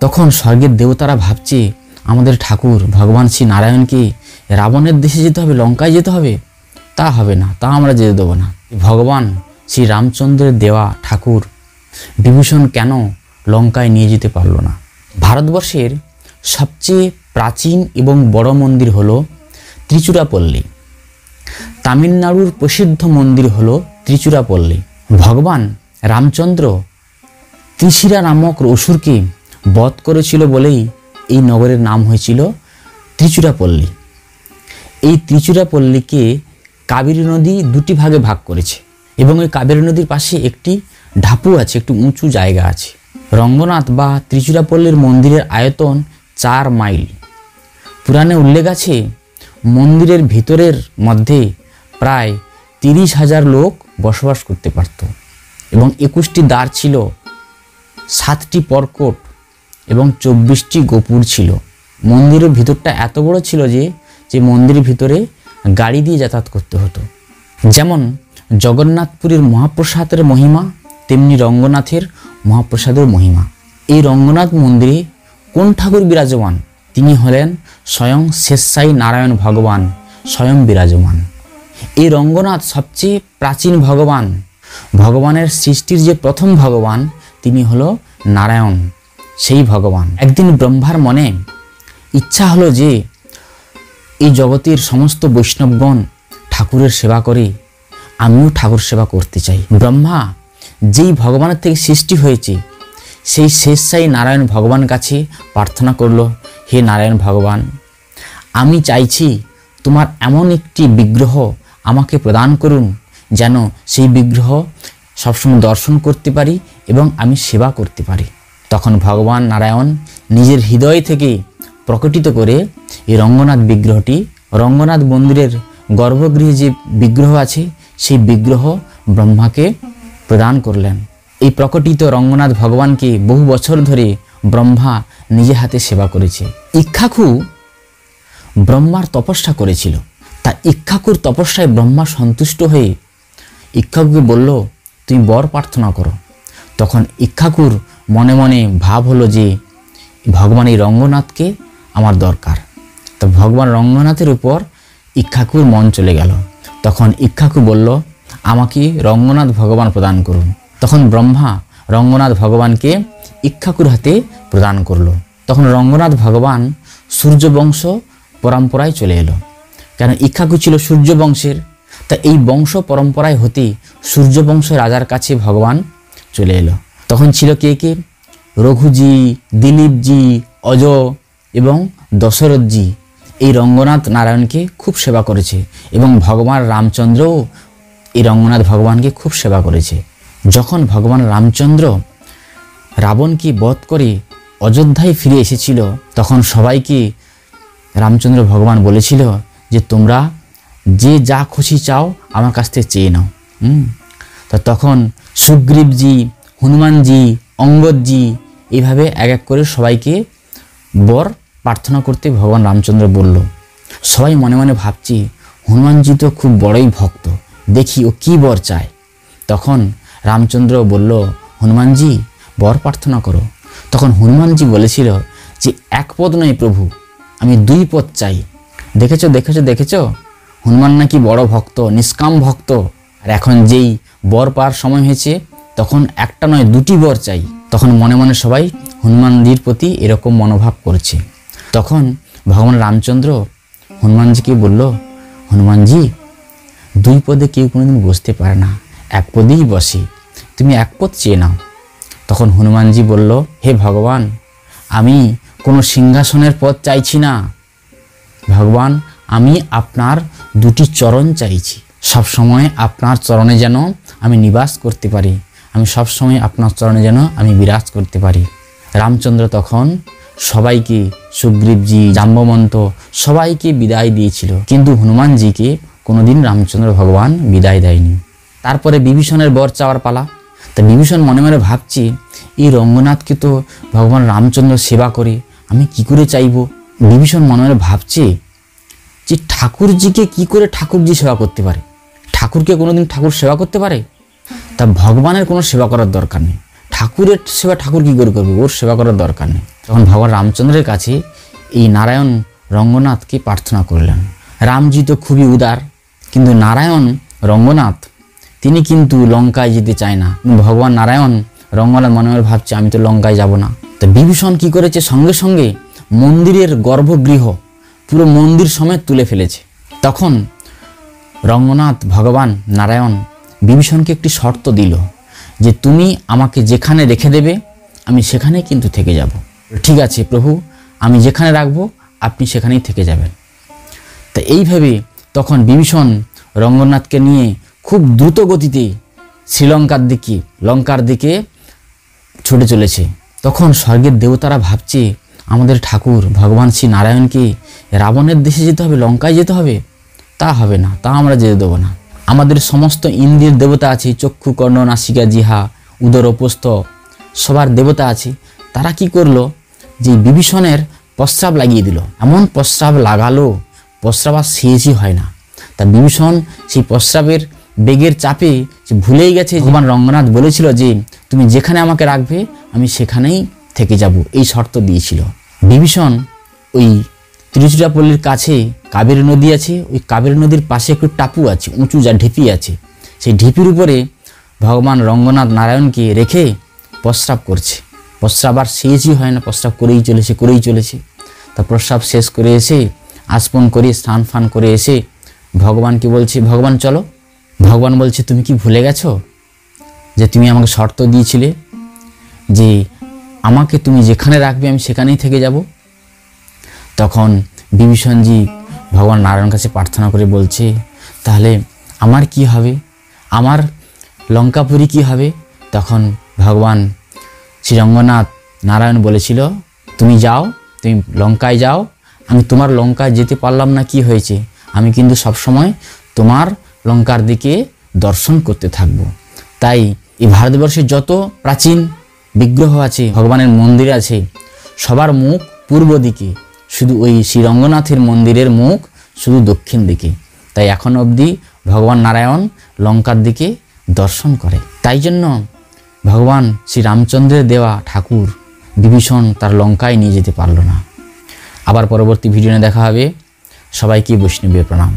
তখন স্বর্গের দেবতারা ভাবছে আমাদের ঠাকুর ভগবান শ্রী নারায়ণকে রাবণের দেশে যেতে হবে, লঙ্কায় যেতে হবে। তা হবে না, তা আমরা যেতে দেবো না। ভগবান শ্রী রামচন্দ্রের দেওয়া ঠাকুর বিভীষণ কেন লঙ্কায় নিয়ে যেতে পারলো না? ভারতবর্ষের সবচেয়ে প্রাচীন এবং বড় মন্দির হলো ত্রিচূড়াপল্লী। তামিলনাড়ুর প্রসিদ্ধ মন্দির হলো ত্রিচূড়াপল্লী। ভগবান রামচন্দ্র ত্রিশিরা নামক অসুরকে বধ করেছিল বলেই এই নগরের নাম হয়েছিল ত্রিচূড়াপল্লী। এই ত্রিচূড়াপল্লীকে কাবেরী নদী দুটি ভাগে ভাগ করেছে এবং এই কাবেরী নদীর পাশে একটি ঢাপু আছে, একটু উঁচু জায়গা আছে। রঙ্গনাথ বা ত্রিচূড়াপল্লীর মন্দিরের আয়তন 4 মাইল। পুরাণে উল্লেখ আছে মন্দিরের ভিতরের মধ্যে প্রায় 30,000 লোক বসবাস করতে পারত এবং 21টি দ্বার ছিল, 7টি পরকট এবং 24টি গোপুর ছিল। মন্দিরের ভিতরটা এত বড় ছিল যে মন্দিরের ভিতরে গাড়ি দিয়ে যাতায়াত করতে হতো। যেমন জগন্নাথপুরীর মহাপ্রসাদের মহিমা, তেমনি রঙ্গনাথের মহাপ্রসাদের মহিমা। এই রঙ্গনাথ মন্দিরে কোন ঠাকুর বিরাজমান? তিনি হলেন স্বয়ং শেষশায়ী নারায়ণ ভগবান স্বয়ং বিরাজমান। এই রঙ্গনাথ সবচেয়ে প্রাচীন ভগবান। ভগবানের সৃষ্টির যে প্রথম ভগবান তিনি হলো নারায়ণ, সেই ভগবান। একদিন ব্রহ্মার মনে ইচ্ছা হলো যে এই জগতের সমস্ত বৈষ্ণবগণ ঠাকুরের সেবা করে, আমিও ঠাকুর সেবা করতে চাই। ব্রহ্মা যেই ভগবানের থেকে সৃষ্টি হয়েছে সেই শেষশায়ী নারায়ণ ভগবান কাছে প্রার্থনা করলো, হে নারায়ণ ভগবান, আমি চাইছি তোমার এমন একটি বিগ্রহ আমাকে প্রদান করুন যেন সেই বিগ্রহ সবসময় দর্শন করতে পারি এবং আমি সেবা করতে পারি। তখন ভগবান নারায়ণ নিজের হৃদয় থেকে প্রকটিত করে এই রঙ্গনাথ বিগ্রহটি, রঙ্গনাথ মন্দিরের গর্ভগৃহে যে বিগ্রহ আছে সেই বিগ্রহ ব্রহ্মাকে প্রদান করলেন। এই প্রকটিত রঙ্গনাথ ভগবানকে বহু বছর ধরে ব্রহ্মা নিজে হাতে সেবা করেছে। ইক্ষ্বাকু ব্রহ্মার তপস্যা করেছিল। তা ইক্ষ্বাকুর তপস্যায় ব্রহ্মা সন্তুষ্ট হয়ে ইক্ষ্বাকুকে বলল, তুমি বর প্রার্থনা করো। তখন ইক্ষ্বাকুর মনে মনে ভাব হলো যে ভগবান এই রঙ্গনাথকে আমার দরকার। তো ভগবান রঙ্গনাথের উপর ইক্ষ্বাকুর মন চলে গেল। তখন ইক্ষ্বাকু বলল, আমাকে রঙ্গনাথ ভগবান প্রদান করুন। তখন ব্রহ্মা রঙ্গনাথ ভগবানকে ইক্ষ্বাকুর হাতে প্রদান করলো। তখন রঙ্গনাথ ভগবান সূর্যবংশ পরম্পরায় চলে এলো। কেন ইক্ষ্বাকু ছিল সূর্য বংশের, তা এই বংশ পরম্পরায় হতে সূর্যবংশ রাজার কাছে ভগবান চলে এলো। তখন ছিল কে কে? রঘুজি, দিলীপজি, অজ এবং দশরথজি এই রঙ্গনাথ নারায়ণকে খুব সেবা করেছে এবং ভগবান রামচন্দ্রও এই রঙ্গনাথ ভগবানকে খুব সেবা করেছে। যখন ভগবান রামচন্দ্র রাবণকে বধ করে অযোধ্যায় ফিরে এসেছিল তখন সবাইকে রামচন্দ্র ভগবান বলেছিল যে তোমরা যে যা খুশি চাও আমার কাছ থেকে চেয়ে নাও। তখন সুগ্রীবজি, হনুমানজি, অঙ্গদজি এইভাবে এক এক করে সবাইকে বর প্রার্থনা করতে ভগবান রামচন্দ্র বলল। সবাই মনে মনে ভাবছি হনুমানজি তো খুব বড়ই ভক্ত, দেখি ও কি বর চায়। তখন রামচন্দ্র বলল, হনুমানজি বর প্রার্থনা করো। তখন হনুমানজি বলেছিল যে এক পদ নয় প্রভু, আমি 2 পদ চাই। দেখেছো দেখেছো দেখেছো হনুমান নাকি বড় ভক্ত, নিষ্কাম ভক্ত। আর এখন যেই বর পাওয়ার সময় হয়েছে তখন একটা নয় 2টি বর চাই। তখন মনে মনে সবাই হনুমানজির প্রতি এরকম মনোভাব করছে। তখন ভগবান রামচন্দ্র হনুমানজিকে বলল, হনুমানজি 2 পদে কেউ কোনোদিন বসতে পারে না, 1 পদেই বসে, তুমি 1 পদ চেয়ে নাও। তখন হনুমানজি বলল, হে ভগবান, আমি কোনো সিংহাসনের পদ চাইছি না ভগবান, আমি আপনার 2টি চরণ চাইছি। সব সময় আপনার চরণে যেন আমি নিবাস করতে পারি, আমি সব সময় আপনার চরণে যেন আমি বিরাজ করতে পারি। রামচন্দ্র তখন সবাইকে, সুগ্রীবজি, জাম্ববন্ত সবাইকে বিদায় দিয়েছিল, কিন্তু হনুমানজিকে কোনোদিন রামচন্দ্র ভগবান বিদায় দেয়নি। তারপরে বিভীষণের বর চাওয়ার পালা। তা বিভীষণ মনে মনে ভাবছি এই রঙ্গনাথকে তো ভগবান রামচন্দ্র সেবা করে, আমি কি করে চাইব। বিভীষণ মনে মনে ভাবছে যে ঠাকুরজিকে কি করে ঠাকুরজি সেবা করতে পারে, ঠাকুরকে কোনোদিন ঠাকুর সেবা করতে পারে? তা ভগবানের কোনো সেবা করার দরকার নেই, ঠাকুরের সেবা ঠাকুর কি করে করবে, ওর সেবা করার দরকার নেই। তখন ভগবান রামচন্দ্রের কাছে এই নারায়ণ রঙ্গনাথকে প্রার্থনা করলেন। রামজি তো খুবই উদার, কিন্তু নারায়ণ রঙ্গনাথ তিনি কিন্তু লঙ্কায় যেতে চায় না। ভগবান নারায়ণ রঙ্গনাথ মনে মনে ভাবছে আমি তো লঙ্কায় যাব না। তো বিভীষণ কি করেছে, সঙ্গে সঙ্গে মন্দিরের গর্ভগৃহ পুরো মন্দির সমেত তুলে ফেলেছে। তখন রঙ্গনাথ ভগবান নারায়ণ বিভীষণকে একটি শর্ত দিল যে তুমি আমাকে যেখানে রেখে দেবে আমি সেখানেই কিন্তু থেকে যাব। ঠিক আছে প্রভু, আমি যেখানে রাখবো আপনি সেখানেই থেকে যাবেন। তা এইভাবে তখন বিভীষণ রঙ্গনাথকে নিয়ে খুব দ্রুত গতিতে লঙ্কার দিকে ছুটে চলেছে। তখন স্বর্গের দেবতারা ভাবছে আমাদের ঠাকুর ভগবান শ্রী নারায়ণকে রাবণের দেশে যেতে হবে, লঙ্কায় যেতে হবে। তা হবে না, তা আমরা যেতে দেবো না। আমাদের সমস্ত ইন্দ্রিয়ের দেবতা আছে, চক্ষু কর্ণ নাসিকা জিহা উদর উপস্থ সবার দেবতা আছে। তারা কি করলো, যে বিভীষণের প্রস্রাব লাগিয়ে দিল। এমন প্রস্রাব লাগালো, প্রস্রাব আর শেষই হয় না। তা বিভীষণ সেই প্রস্রাবের বেগের চাপে যে ভুলেই গেছে ভগবান রঙ্গনাথ বলেছিল যে তুমি যেখানে আমাকে রাখবে আমি সেখানেই থেকে যাব, এই শর্ত দিয়েছিল। বিভীষণ ওই তিরুচিরাপল্লীর কাছে কাবেরী নদী আছে, ওই কাবেরী নদীর পাশে একটু টাপু আছে, উঁচু যা ঢিপি আছে, সেই ঢিপির উপরে ভগবান রঙ্গনাথ নারায়ণকে রেখে প্রস্রাব করছে। প্রস্রাব আর শেষই হয় না, প্রস্রাব করেই চলেছে। তা প্রস্রাব শেষ করে এসে আসমন করে স্নান ফান করে এসে ভগবানকে বলছে ভগবান চলো। ভগবান বলছে তুমি কি ভুলে গেছো যে তুমি আমাকে শর্ত দিয়েছিলে যে আমাকে তুমি যেখানে রাখবে আমি সেখানেই থেকে যাব। তখন বিভীষণজি ভগবান নারায়ণের কাছে প্রার্থনা করে বলছে তাহলে আমার কি হবে, আমার লঙ্কাপুরী কি হবে? তখন ভগবান শ্রী রঙ্গনাথ নারায়ণ বলেছিল তুমি যাও, তুমি লঙ্কায় যাও। আমি তোমার লঙ্কায় যেতে পারলাম না, কি হয়েছে? আমি কিন্তু সবসময় তোমার লঙ্কার দিকে দর্শন করতে থাকব। তাই এই ভারতবর্ষের যত প্রাচীন বিগ্রহ আছে, ভগবানের মন্দির আছে, সবার মুখ পূর্ব দিকে, শুধু ওই শ্রী রঙ্গনাথের মন্দিরের মুখ শুধু দক্ষিণ দিকে। তাই এখন অবধি ভগবান নারায়ণ লঙ্কার দিকে দর্শন করে। তাই জন্য ভগবান শ্রী রামচন্দ্রের দেওয়া ঠাকুর বিভীষণ তার লঙ্কায় নিয়ে যেতে পারল না। আবার পরবর্তী ভিডিওতে দেখা হবে। সবাইকে বৈষ্ণবীয় প্রণাম।